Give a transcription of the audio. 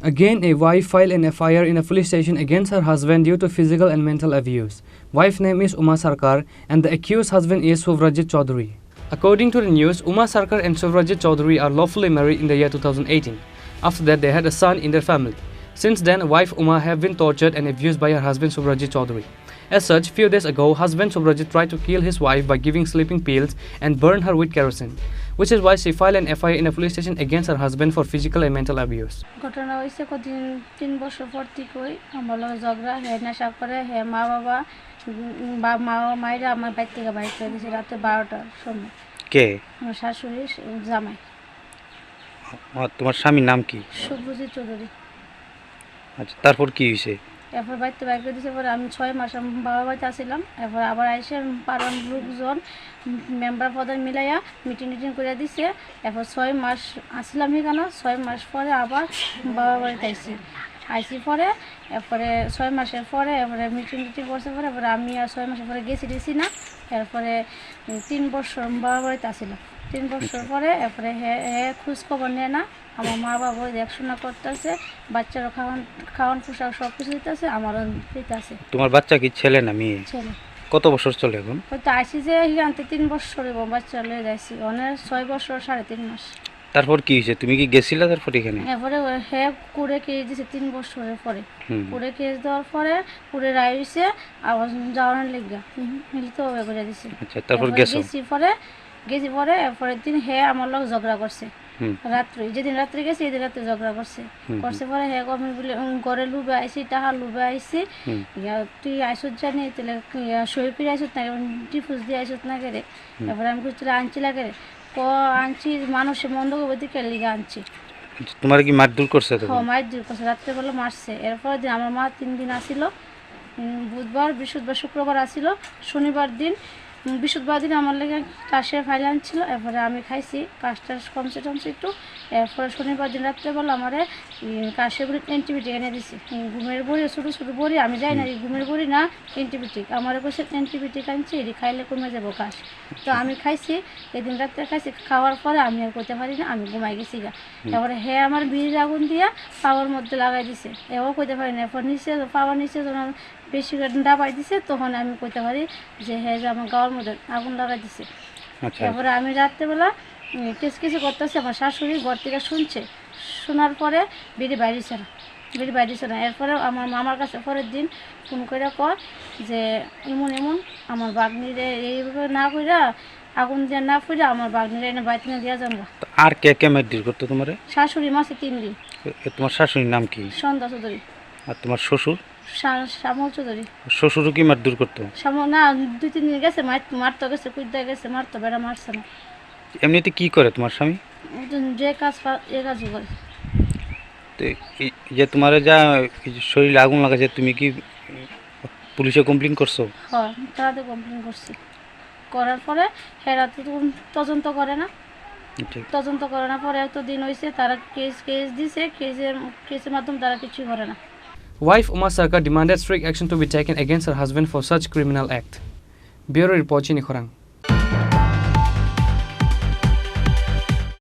Again, a wife filed an FIR in a police station against her husband due to physical and mental abuse. Wife name is Uma Sarkar and the accused husband is Suvrajit Chaudhary. According to the news, Uma Sarkar and Suvrajit Chaudhary are lawfully married in the year 2018. After that, they had a son in their family. Since then, wife Uma have been tortured and abused by her husband Suvrajit Chaudhary. As such, few days ago, husband Suvrajit tried to kill his wife by giving sleeping pills and burn her with kerosene, which is why she filed an FIR in a police station against her husband for physical and mental abuse. ঘটনা হয়েছে কদিন 3 বছর পর থেকেই আমার লগে ঝগড়া হে নেশা করে হে মা বাবা মায়েরা আমার বাড়ি থেকে বাইর করে দিয়েছে রাতে 12টার সময়। কে? আমার শাশুড়ি জামাই। তোমার স্বামীর নাম কি? সুব্রজিৎ চৌধুরী। আচ্ছা, তারপর কি হয়েছে? এরপর বাড়িতে বাইর করে দিয়েছে। পরে আমি 6 মাস বাবার বাড়িতে আসছিলাম। এরপর আবার এসে পাড়ার লোকজন মেম্বার প্রধান মিলাইয়া মিটিং করে দিছে। এরপর 6 মাস আসছিলাম এখানে। 6 মাস পরে আবার বাবার বাড়িতে আইসি পরে এরপরে 6 মাসের পরে এরপরে মিটিং করছে পরে এরপরে আমি আর 6 মাসের পরে গেছি না। এরপরে 3 বছর বাবার বাড়িতে আসছিলাম। 3 বছর পরে এরপরে হে খোঁজ খবর নেয় না। আমার মা বাবা দেখাশোনা করতেছে, বাচ্চারা খাওয়ান পোশাক সব কিছু দিতেছে, আমারও দিতেছে। তোমার বাচ্চা কি ছেলে না মেয়ে? ছেলে। কত বছর চলে এখন? হয়তো আইসি যে এখানতে 3 বছর এবং বাচ্চা লয়ে যাইছি অনেক 6 বছর 3.5 মাস। তারপর কি হয়েছে? তুমি কি গেছিলা তারপর এখানে? এরপরে হে কুড়ে কেস দিছে 3 বছরের পরে। কুড়ে কেস দেওয়ার পরে কুড়ে রায় হয়েছে আবার যাওয়ার লেগা মিলিত হবে করে দিছে। আচ্ছা, তারপর গেছি পরে এরপরে দিন হে আমার লোক ঝগড়া করছে রাত্রে। যেদিন রাত্রে গেছি এদিন রাত্রে ঝগড়া করছে পরে হে কমি বলে ঘরে লুবে আইসি টাহা লুবে আইসি তুই আইসত জানি তাহলে সহিপির আইসত না টিফুস দিয়ে আইসত না কেড়ে। এরপরে আমি কিছু আনছি লাগে আনছি মানুষের মন্দ করবে দিকে লিগে আনছি। তোমার কি মারধর করছে? হ্যাঁ, মারধর করছে, রাত্রেবেলা মারছে। এরপর দিন আমার মা 3 দিন আসিল, বুধবার বৃহস্পতিবার শুক্রবার আসিল, শনিবার দিন বৃহস্পতিবার দিন আমার লেগে কাশের ফাইল আনছিল। এরপরে আমি খাইছি কাশটা কমছে একটু। এরপরে শনিবার দিন রাত্রেবেলা আমার কাশের বড়ি অ্যান্টিবায়োটিক এনে দিছি। ঘুমের বড়ি ছোটো বড়ি আমি যাই না, ঘুমের বড়ি না অ্যান্টিবায়োটিক। আমার কাছে অ্যান্টিবায়োটিক আনছি, এটি খাইলে কমে যাবো কাশ। তো আমি খাইছি, এদিন রাত্রে খাইছি। খাওয়ার পরে আমি আর করতে পারি না, আমি ঘুমাই গেছি গা। এরপরে হে আমার বিড়ির আগুন দিয়া পাওয়ার মধ্যে লাগাই দিছে, এও করতে পারি না। এরপর নিচে পাওয়ার নিচে যখন বেশি ডাবাই দিছে তখন আমি করতে পারি যে হে যে আমার গাওয়ার মধ্যে আগুন লাগাই দিছে। তারপরে আমি রাত্রেবেলা কিছু করতেছি, আমার শাশুড়ি ঘর থেকে শুনছে। শোনার পরে বিড়ি বাইরেছে না। এরপরে আমার মামার কাছে পরের দিন ফোন করে কয় যে এমন আমার বাগনিরে এইভাবে না কইরা আগুন দিয়ে না ফুইরা আমার বাগনিরে এনে বাইতে না দিয়া যাবো। আর কে মারধর করতো তোমার? শাশুড়ি মাসে 3 দিন। তোমার শাশুড়ির নাম কি? সন্ধ্যা চৌধুরী। আর তোমার শ্বশুর? শ্যামল চৌধুরী। শ্বশুরও কি মারধর করতো? না, 2-3 দিন গেছে মারতে গেছে, কুইদা গেছে, মারতো বেড়া মারছে না। এমনিতে কি করে তোমার স্বামী? যে কাজ করে। তো যে তোমার যা শরীরে আগুন লাগাছে তুমি কি পুলিশে কমপ্লেন করছো? হ্যাঁ, তারাতে কমপ্লেন করছি। করার পরে হেরা তো তদন্ত করে না। তদন্ত করে না পরে এত দিন হয়েছে, তারা কেস দিছে, কেসের মাধ্যমে তারা কিছুই করে না। Wife Uma Sarkar demanded strict action to be taken against her husband for such criminal act. Bureau report, Chini, Khorang.